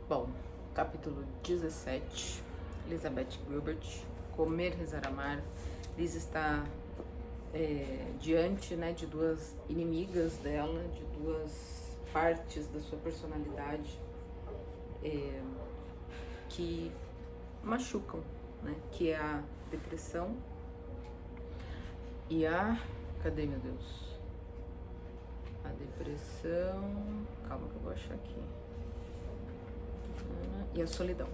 Bom, capítulo 17, Elizabeth Gilbert, Comer, Rezar, Amar. Liz está diante, né, de duas inimigas dela, de duas partes da sua personalidade que machucam, né, que é a depressão e a... Cadê, meu Deus? A depressão... Calma que eu vou achar aqui. E a solidão.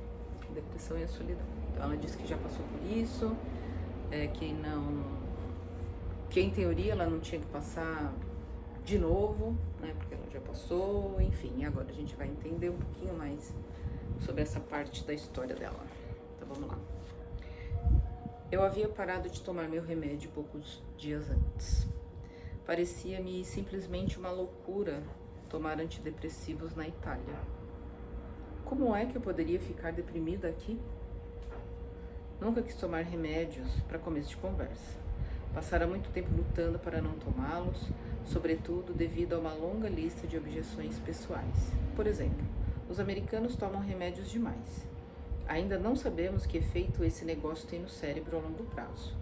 A depressão e a solidão. Então ela disse que já passou por isso, que em teoria ela não tinha que passar de novo, né, porque ela já passou, enfim. E agora a gente vai entender um pouquinho mais sobre essa parte da história dela. Então vamos lá. Eu havia parado de tomar meu remédio poucos dias antes. Parecia-me simplesmente uma loucura tomar antidepressivos na Itália. Como é que eu poderia ficar deprimida aqui? Nunca quis tomar remédios para começo de conversa. Passara muito tempo lutando para não tomá-los, sobretudo devido a uma longa lista de objeções pessoais. Por exemplo, os americanos tomam remédios demais. Ainda não sabemos que efeito esse negócio tem no cérebro a longo prazo.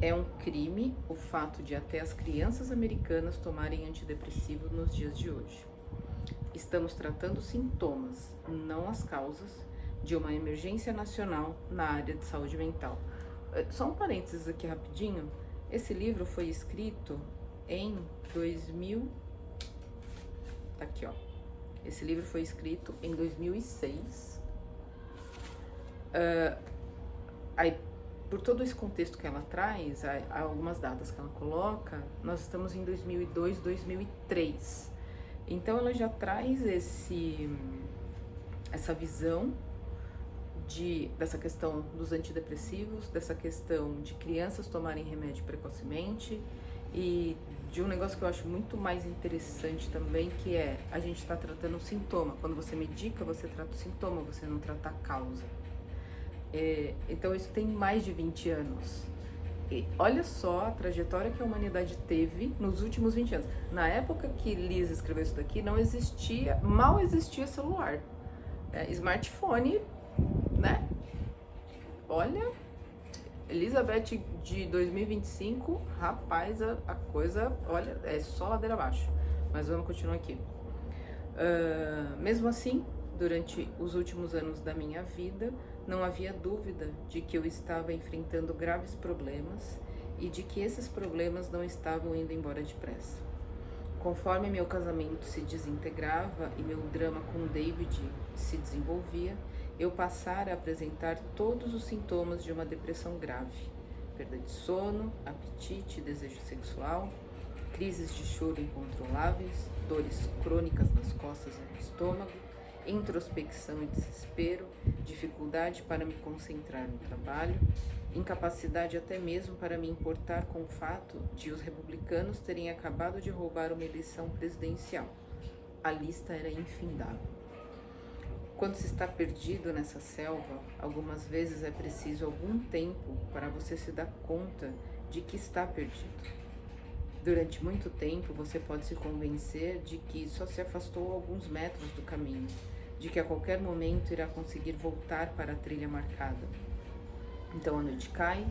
É um crime o fato de até as crianças americanas tomarem antidepressivo nos dias de hoje. Estamos tratando sintomas, não as causas, de uma emergência nacional na área de saúde mental. Só um parênteses aqui rapidinho. Esse livro foi escrito em 2000... Tá aqui, ó. Esse livro foi escrito em 2006. Aí, por todo esse contexto que ela traz, há algumas datas que ela coloca, nós estamos em 2002, 2003. Então ela já traz essa visão dessa questão dos antidepressivos, dessa questão de crianças tomarem remédio precocemente e de um negócio que eu acho muito mais interessante também, que é a gente está tratando o sintoma. Quando você medica, você trata o sintoma, você não trata a causa. Então isso tem mais de 20 anos. E olha só a trajetória que a humanidade teve nos últimos 20 anos. Na época que Liz escreveu isso daqui, mal existia celular. Smartphone, né? Olha, Elizabeth de 2025, rapaz, a coisa, olha, é só ladeira abaixo. Mas vamos continuar aqui. Mesmo assim, durante os últimos anos da minha vida, não havia dúvida de que eu estava enfrentando graves problemas e de que esses problemas não estavam indo embora depressa. Conforme meu casamento se desintegrava e meu drama com David se desenvolvia, eu passara a apresentar todos os sintomas de uma depressão grave: perda de sono, apetite e desejo sexual, crises de choro incontroláveis, dores crônicas nas costas e no estômago, introspecção e desespero, dificuldade para me concentrar no trabalho, incapacidade até mesmo para me importar com o fato de os republicanos terem acabado de roubar uma eleição presidencial. A lista era infindável. Quando se está perdido nessa selva, algumas vezes é preciso algum tempo para você se dar conta de que está perdido. Durante muito tempo, você pode se convencer de que só se afastou alguns metros do caminho, de que a qualquer momento irá conseguir voltar para a trilha marcada. Então a noite cai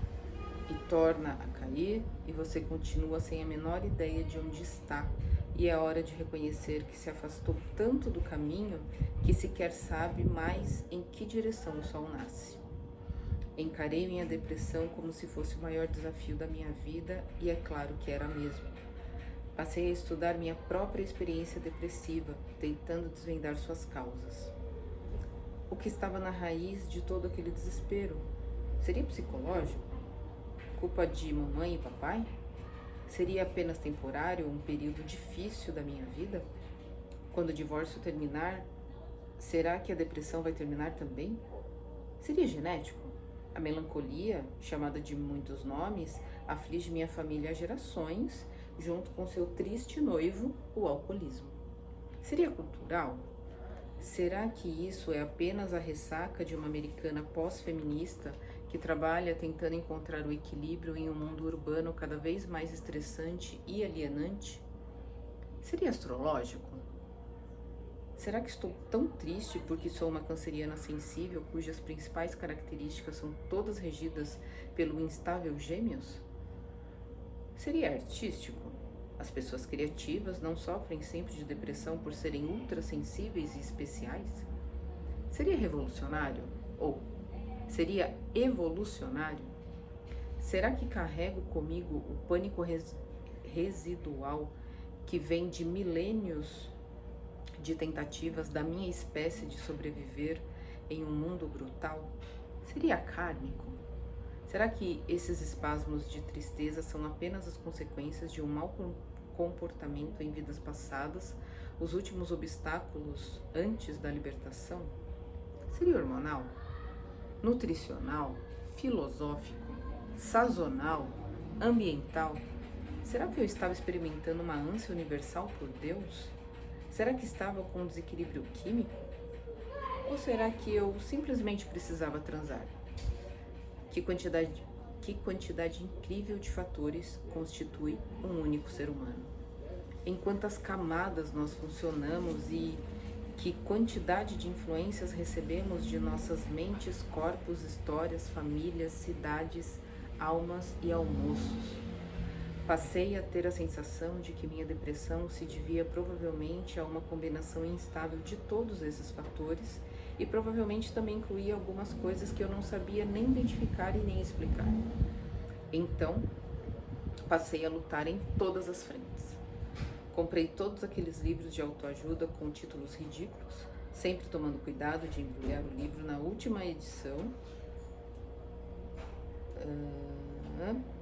e torna a cair e você continua sem a menor ideia de onde está, e é hora de reconhecer que se afastou tanto do caminho que sequer sabe mais em que direção o sol nasce. Encarei minha depressão como se fosse o maior desafio da minha vida, e é claro que era mesmo. Passei a estudar minha própria experiência depressiva, tentando desvendar suas causas. O que estava na raiz de todo aquele desespero? Seria psicológico? Culpa de mamãe e papai? Seria apenas temporário, um período difícil da minha vida? Quando o divórcio terminar, será que a depressão vai terminar também? Seria genético? A melancolia, chamada de muitos nomes, aflige minha família há gerações, junto com seu triste noivo, o alcoolismo. Seria cultural? Será que isso é apenas a ressaca de uma americana pós-feminista que trabalha tentando encontrar o equilíbrio em um mundo urbano cada vez mais estressante e alienante? Seria astrológico? Será que estou tão triste porque sou uma canceriana sensível cujas principais características são todas regidas pelo instável Gêmeos? Seria artístico? As pessoas criativas não sofrem sempre de depressão por serem ultrassensíveis e especiais? Seria revolucionário? Ou seria evolucionário? Será que carrego comigo o pânico residual que vem de milênios de tentativas da minha espécie de sobreviver em um mundo brutal? Seria kármico? Será que esses espasmos de tristeza são apenas as consequências de um mau comportamento em vidas passadas, os últimos obstáculos antes da libertação? Seria hormonal? Nutricional? Filosófico? Sazonal? Ambiental? Será que eu estava experimentando uma ânsia universal por Deus? Será que estava com um desequilíbrio químico? Ou será que eu simplesmente precisava transar? Que quantidade incrível de fatores constitui um único ser humano? Em quantas camadas nós funcionamos e que quantidade de influências recebemos de nossas mentes, corpos, histórias, famílias, cidades, almas e almoços? Passei a ter a sensação de que minha depressão se devia provavelmente a uma combinação instável de todos esses fatores e provavelmente também incluía algumas coisas que eu não sabia nem identificar e nem explicar. Então, passei a lutar em todas as frentes. Comprei todos aqueles livros de autoajuda com títulos ridículos, sempre tomando cuidado de embrulhar o livro na última edição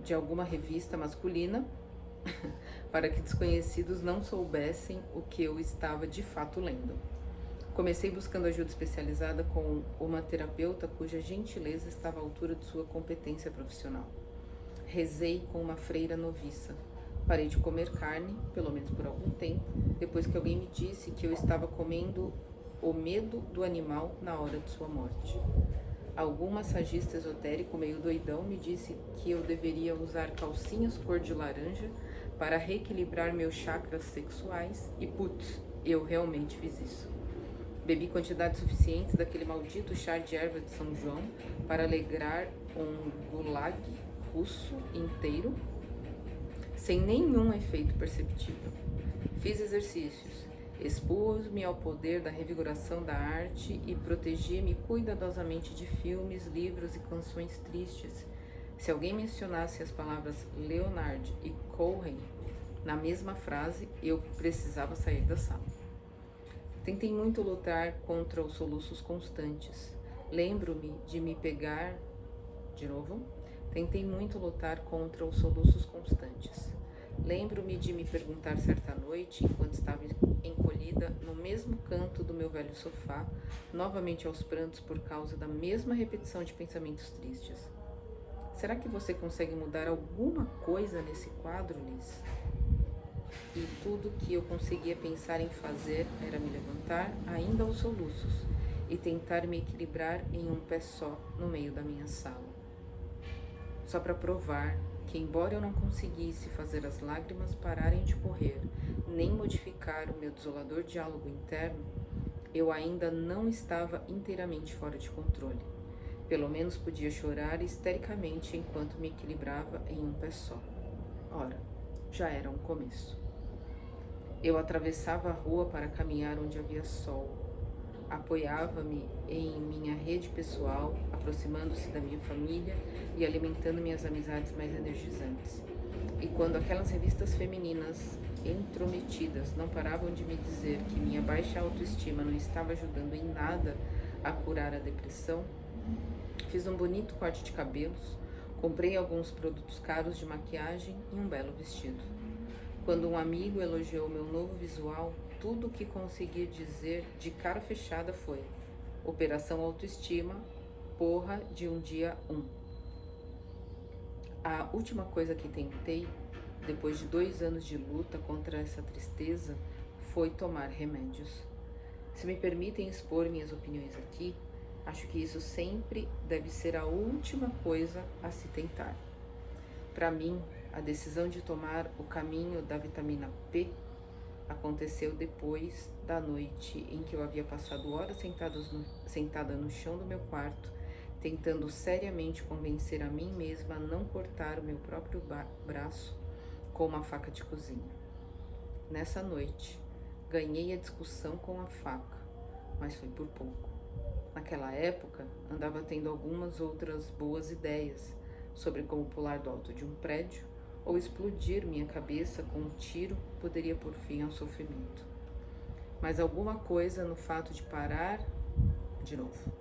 de alguma revista masculina, para que desconhecidos não soubessem o que eu estava de fato lendo. Comecei buscando ajuda especializada com uma terapeuta cuja gentileza estava à altura de sua competência profissional. Rezei com uma freira noviça. Parei de comer carne, pelo menos por algum tempo, depois que alguém me disse que eu estava comendo o medo do animal na hora de sua morte. Algum massagista esotérico meio doidão me disse que eu deveria usar calcinhas cor de laranja para reequilibrar meus chakras sexuais e, putz, eu realmente fiz isso. Bebi quantidades suficientes daquele maldito chá de erva de São João para alegrar um gulag russo inteiro sem nenhum efeito perceptível. Fiz exercícios, expus-me ao poder da revigoração da arte e protegi-me cuidadosamente de filmes, livros e canções tristes. Se alguém mencionasse as palavras Leonard e Cohen na mesma frase, eu precisava sair da sala. Tentei muito lutar contra os soluços constantes. Lembro-me de me pegar... De novo? Tentei muito lutar contra os soluços constantes. Lembro-me de me perguntar certa noite, enquanto estava encolhida no mesmo canto do meu velho sofá, novamente aos prantos por causa da mesma repetição de pensamentos tristes. Será que você consegue mudar alguma coisa nesse quadro, Liz? E tudo que eu conseguia pensar em fazer era me levantar ainda aos soluços e tentar me equilibrar em um pé só no meio da minha sala. Só para provar que, embora eu não conseguisse fazer as lágrimas pararem de correr, nem modificar o meu desolador diálogo interno, eu ainda não estava inteiramente fora de controle. Pelo menos podia chorar histericamente enquanto me equilibrava em um pé só. Ora, já era um começo. Eu atravessava a rua para caminhar onde havia sol. Apoiava-me em minha rede pessoal, aproximando-se da minha família e alimentando minhas amizades mais energizantes. E quando aquelas revistas femininas intrometidas não paravam de me dizer que minha baixa autoestima não estava ajudando em nada a curar a depressão, fiz um bonito corte de cabelos, comprei alguns produtos caros de maquiagem e um belo vestido. Quando um amigo elogiou meu novo visual, tudo o que consegui dizer de cara fechada foi: Operação Autoestima, porra de um dia 1. A última coisa que tentei, depois de 2 anos de luta contra essa tristeza, foi tomar remédios. Se me permitem expor minhas opiniões aqui, acho que isso sempre deve ser a última coisa a se tentar. Para mim, a decisão de tomar o caminho da vitamina P Aconteceu depois da noite em que eu havia passado horas sentada no chão do meu quarto, tentando seriamente convencer a mim mesma a não cortar o meu próprio braço com uma faca de cozinha. Nessa noite, ganhei a discussão com a faca, mas foi por pouco. Naquela época, andava tendo algumas outras boas ideias sobre como pular do alto de um prédio ou explodir minha cabeça com um tiro poderia pôr fim ao sofrimento. Mas alguma coisa no fato de parar de novo.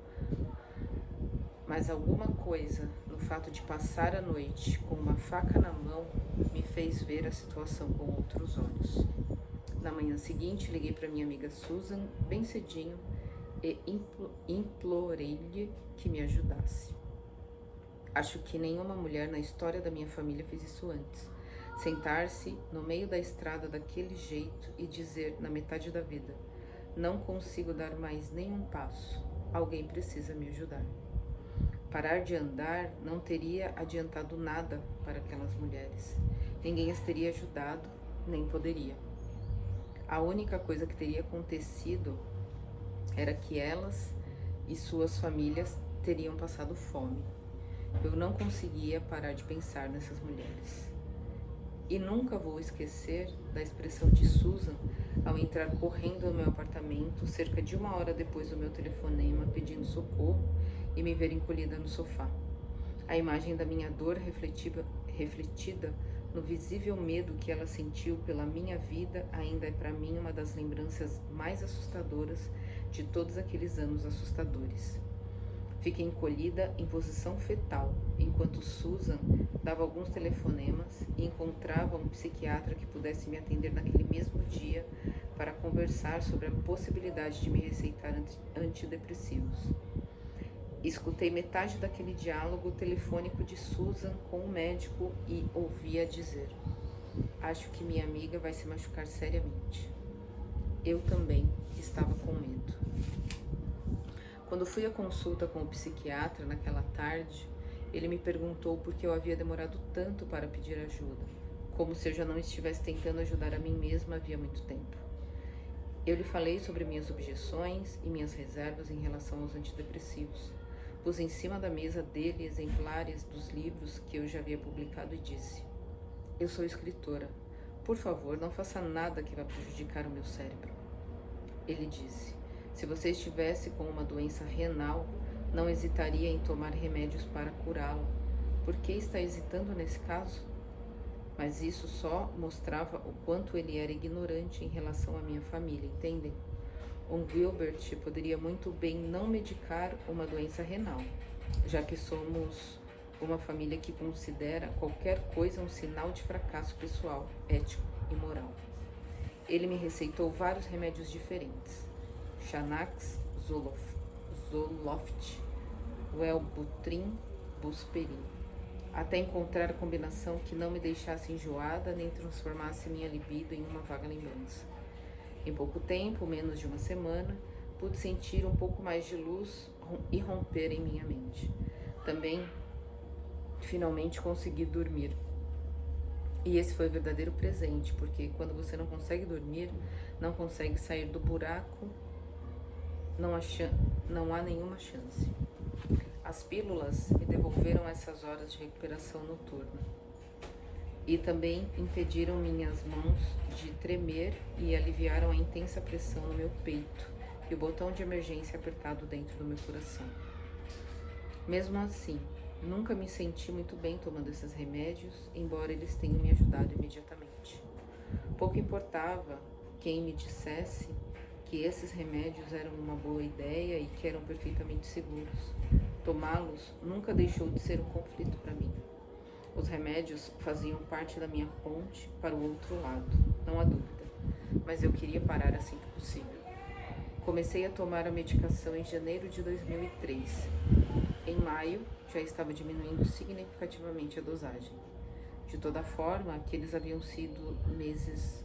Mas alguma coisa no fato de passar a noite com uma faca na mão me fez ver a situação com outros olhos. Na manhã seguinte, liguei para minha amiga Susan bem cedinho e implorei-lhe que me ajudasse. Acho que nenhuma mulher na história da minha família fez isso antes. Sentar-se no meio da estrada daquele jeito e dizer na metade da vida: não consigo dar mais nenhum passo, alguém precisa me ajudar. Parar de andar não teria adiantado nada para aquelas mulheres. Ninguém as teria ajudado, nem poderia. A única coisa que teria acontecido era que elas e suas famílias teriam passado fome. Eu não conseguia parar de pensar nessas mulheres. E nunca vou esquecer da expressão de Susan ao entrar correndo no meu apartamento cerca de 1 hora depois do meu telefonema pedindo socorro e me ver encolhida no sofá. A imagem da minha dor refletida no visível medo que ela sentiu pela minha vida ainda é para mim uma das lembranças mais assustadoras de todos aqueles anos assustadores. Fiquei encolhida em posição fetal, enquanto Susan dava alguns telefonemas e encontrava um psiquiatra que pudesse me atender naquele mesmo dia para conversar sobre a possibilidade de me receitar antidepressivos. Escutei metade daquele diálogo telefônico de Susan com o médico e ouvia dizer: acho que minha amiga vai se machucar seriamente. Eu também estava com medo. Quando fui à consulta com o psiquiatra naquela tarde, ele me perguntou por que eu havia demorado tanto para pedir ajuda, como se eu já não estivesse tentando ajudar a mim mesma havia muito tempo. Eu lhe falei sobre minhas objeções e minhas reservas em relação aos antidepressivos. Pus em cima da mesa dele exemplares dos livros que eu já havia publicado e disse: eu sou escritora. Por favor, não faça nada que vá prejudicar o meu cérebro. Ele disse: se você estivesse com uma doença renal, não hesitaria em tomar remédios para curá-la. Por que está hesitando nesse caso? Mas isso só mostrava o quanto ele era ignorante em relação à minha família, entendem? Um Gilbert poderia muito bem não medicar uma doença renal, já que somos uma família que considera qualquer coisa um sinal de fracasso pessoal, ético e moral. Ele me receitou vários remédios diferentes: Xanax, Zoloft, Wellbutrin, Busperin, até encontrar a combinação que não me deixasse enjoada nem transformasse minha libido em uma vaga lembrança. Em pouco tempo, menos de uma semana, pude sentir um pouco mais de luz irromper em minha mente. Também, finalmente, consegui dormir. E esse foi o verdadeiro presente, porque quando você não consegue dormir, não consegue sair do buraco, não há nenhuma chance. As pílulas me devolveram essas horas de recuperação noturna. E também impediram minhas mãos de tremer e aliviaram a intensa pressão no meu peito e o botão de emergência apertado dentro do meu coração. Mesmo assim, nunca me senti muito bem tomando esses remédios, embora eles tenham me ajudado imediatamente. Pouco importava quem me dissesse que esses remédios eram uma boa ideia e que eram perfeitamente seguros. Tomá-los nunca deixou de ser um conflito para mim. Os remédios faziam parte da minha ponte para o outro lado, não há dúvida, mas eu queria parar assim que possível. Comecei a tomar a medicação em janeiro de 2003. Em maio, já estava diminuindo significativamente a dosagem. De toda forma, aqueles haviam sido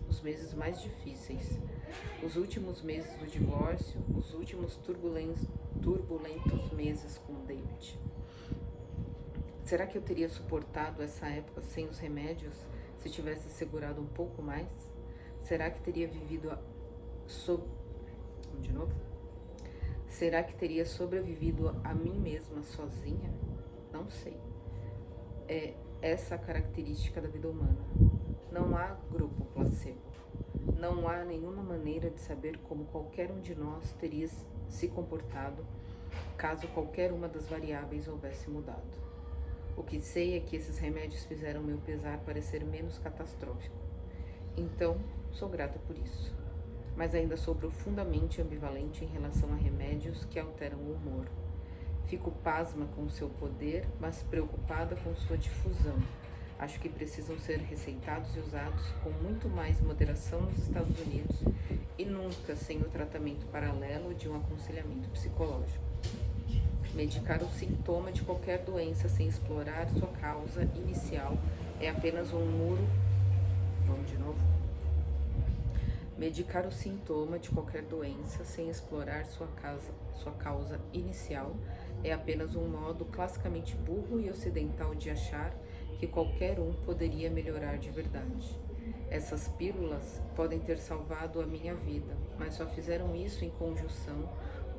os meses mais difíceis. Os últimos meses do divórcio, os últimos turbulentos meses com David. Será que eu teria suportado essa época sem os remédios se tivesse segurado um pouco mais? Será que teria vivido Vamos de novo? Será que teria sobrevivido a mim mesma sozinha? Não sei. É essa a característica da vida humana. Não há grupo placebo. Não há nenhuma maneira de saber como qualquer um de nós teria se comportado caso qualquer uma das variáveis houvesse mudado. O que sei é que esses remédios fizeram meu pesar parecer menos catastrófico. Então, sou grata por isso. Mas ainda sou profundamente ambivalente em relação a remédios que alteram o humor. Fico pasma com o seu poder, mas preocupada com sua difusão. Acho que precisam ser receitados e usados com muito mais moderação nos Estados Unidos e nunca sem o tratamento paralelo de um aconselhamento psicológico. Medicar o sintoma de qualquer doença sem explorar sua causa inicial é apenas um muro. Vamos de novo? Medicar o sintoma de qualquer doença sem explorar sua causa inicial é apenas um modo classicamente burro e ocidental de achar que qualquer um poderia melhorar de verdade. Essas pílulas podem ter salvado a minha vida, mas só fizeram isso em conjunção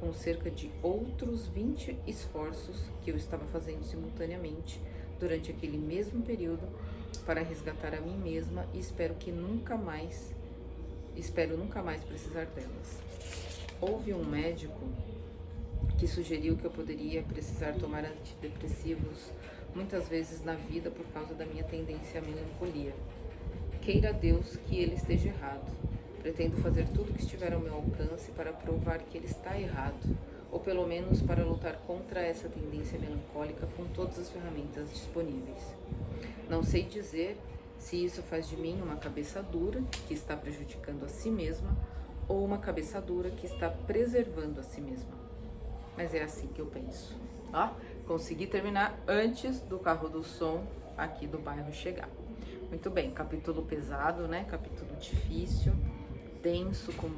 com cerca de outros 20 esforços que eu estava fazendo simultaneamente durante aquele mesmo período para resgatar a mim mesma e espero nunca mais precisar delas. Houve um médico que sugeriu que eu poderia precisar tomar antidepressivos muitas vezes na vida por causa da minha tendência à melancolia. Queira Deus que ele esteja errado. Pretendo fazer tudo que estiver ao meu alcance para provar que ele está errado, ou pelo menos para lutar contra essa tendência melancólica com todas as ferramentas disponíveis. Não sei dizer se isso faz de mim uma cabeça dura que está prejudicando a si mesma ou uma cabeça dura que está preservando a si mesma. Mas é assim que eu penso. Ó, consegui terminar antes do carro do som aqui do bairro chegar. Muito bem, capítulo pesado, né? Capítulo difícil, denso, com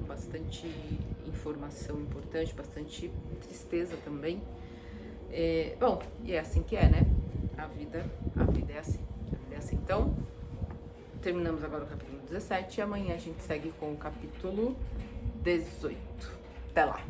bastante informação importante, bastante tristeza também. Bom, e é assim que é, né? A vida é assim. Então, terminamos agora o capítulo 17 e amanhã a gente segue com o capítulo 18. Até lá!